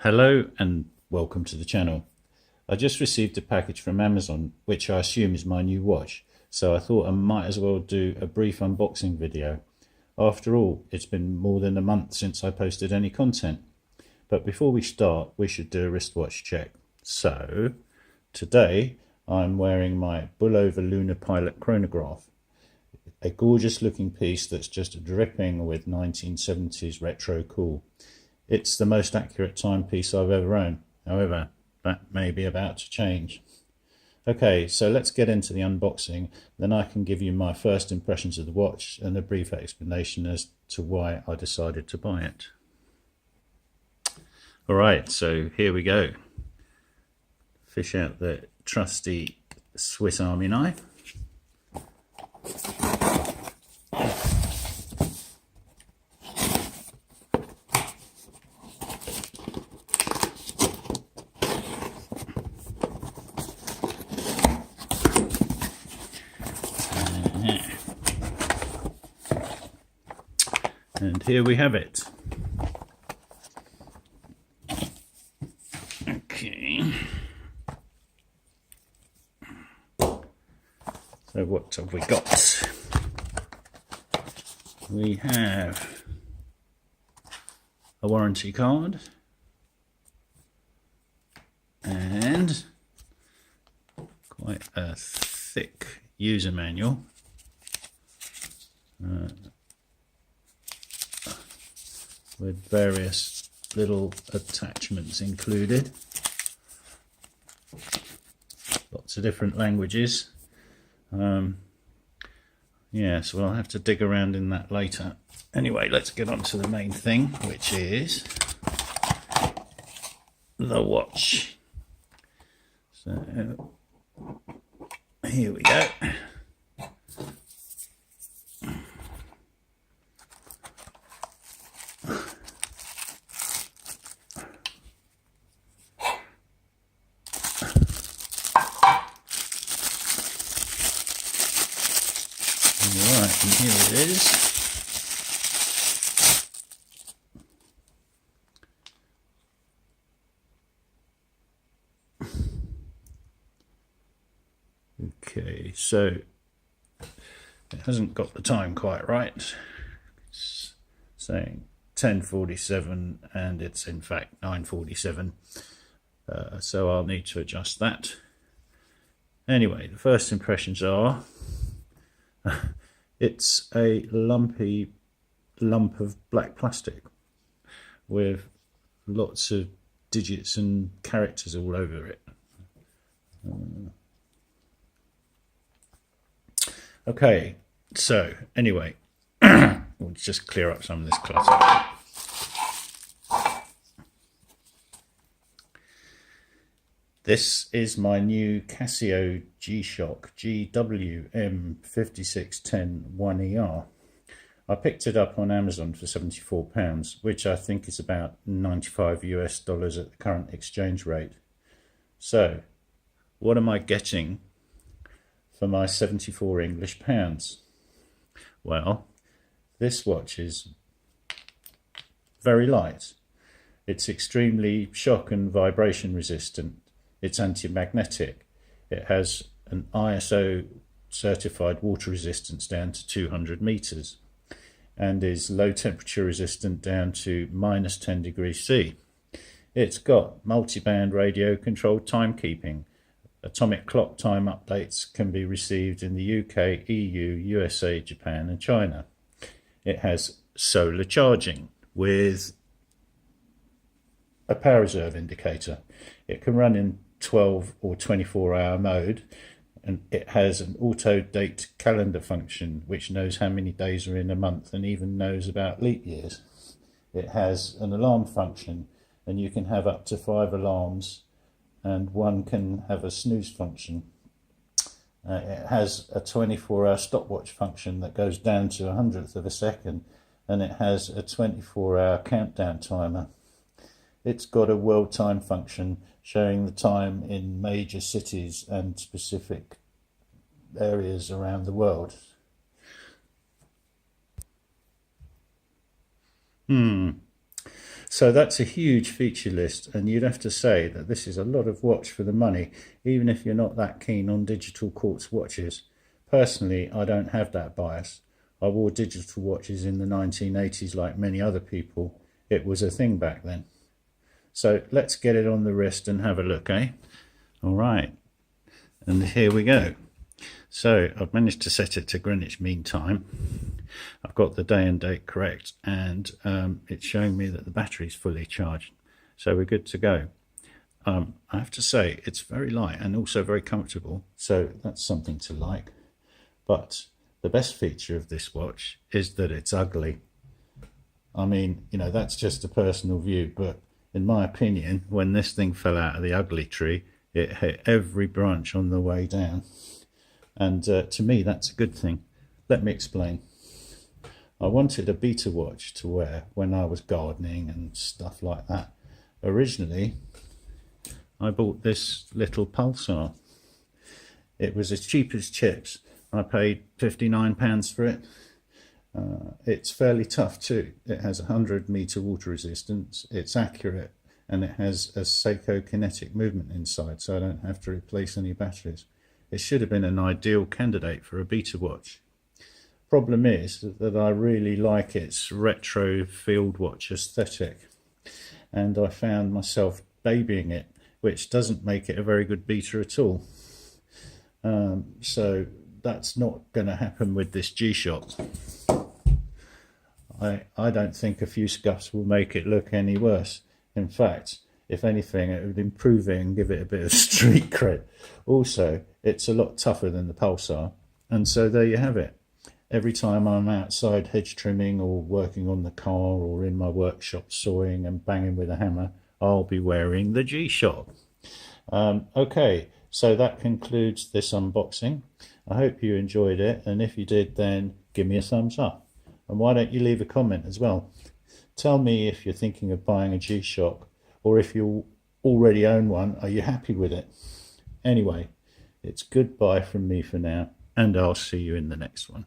Hello and welcome to the channel. I just received a package from Amazon which I assume is my new watch, so I thought I might as well do a brief unboxing video. After all, it's been more than a month since I posted any content. But before we start, we should do a wristwatch check. So today I'm wearing my Bulova Lunar Pilot chronograph, a gorgeous looking piece that's just dripping with 1970s retro cool. It's the most accurate timepiece I've ever owned. However, that may be about to change. Okay, so let's get into the unboxing. Then I can give you my first impressions of the watch and a brief explanation as to why I decided to buy it. Alright, so here we go. Fish out the trusty Swiss Army knife. And here we have it. Okay. So what have we got? We have a warranty card and quite a thick user manual. With various little attachments included. Lots of different languages. Yeah, so I'll have to dig around in that later. Anyway, let's get on to the main thing, which is the watch. So here we go. Alright, and here it is. Okay, so it hasn't got the time quite right. It's saying 10:47 and it's in fact 9:47. So I'll need to adjust that. Anyway, the first impressions are it's a lumpy lump of black plastic with lots of digits and characters all over it. Okay, so anyway, we'll just clear up some of this clutter. This is my new Casio G-Shock GW-M5610-1ER. I picked it up on Amazon for £74, which I think is about $95 US at the current exchange rate. So, what am I getting for my 74 English pounds? Well, this watch is very light. It's extremely shock and vibration resistant. It's anti-magnetic. It has an ISO certified water resistance down to 200 meters and is low temperature resistant down to -10 degrees C. It's got multi-band radio controlled timekeeping. Atomic clock time updates can be received in the UK, EU, USA, Japan and China. It has solar charging with a power reserve indicator. It can run in 12 or 24-hour mode, and it has an auto date calendar function which knows how many days are in a month and even knows about leap years. It has an alarm function, and you can have up to 5 alarms and one can have a snooze function. It has a 24-hour stopwatch function that goes down to 100th of a second, and it has a 24-hour countdown timer. It's got a world time function showing the time in major cities and specific areas around the world. So that's a huge feature list, and you'd have to say that this is a lot of watch for the money, even if you're not that keen on digital quartz watches. Personally, I don't have that bias. I wore digital watches in the 1980s like many other people. It was a thing back then. So let's get it on the wrist and have a look, eh? All right, and here we go. So I've managed to set it to Greenwich Mean Time. I've got the day and date correct, and it's showing me that the battery's fully charged. So we're good to go. I have to say it's very light and also very comfortable, so that's something to like. But the best feature of this watch is that it's ugly. I mean, you know, that's just a personal view, but in my opinion, when this thing fell out of the ugly tree, it hit every branch on the way down. And to me, that's a good thing. Let me explain. I wanted a beta watch to wear when I was gardening and stuff like that. Originally, I bought this little pulsar. It was as cheap as chips. I paid £59 for it. It's fairly tough too. It has 100-meter water resistance. It's accurate, and it has a Seiko kinetic movement inside, so I don't have to replace any batteries. It should have been an ideal candidate for a beta watch. Problem is that I really like its retro field watch aesthetic, and I found myself babying it, which doesn't make it a very good beta at all. So that's not going to happen with this G-Shock. I don't think a few scuffs will make it look any worse. In fact, if anything, it would improve it and give it a bit of street cred. Also, it's a lot tougher than the Pulsar, and so there you have it. Every time I'm outside hedge trimming or working on the car or in my workshop sawing and banging with a hammer, I'll be wearing the G-Shock. Okay, so that concludes this unboxing. I hope you enjoyed it, and if you did, then give me a thumbs up. And why don't you leave a comment as well? Tell me if you're thinking of buying a G-Shock, or if you already own one, are you happy with it? Anyway, it's goodbye from me for now, and I'll see you in the next one.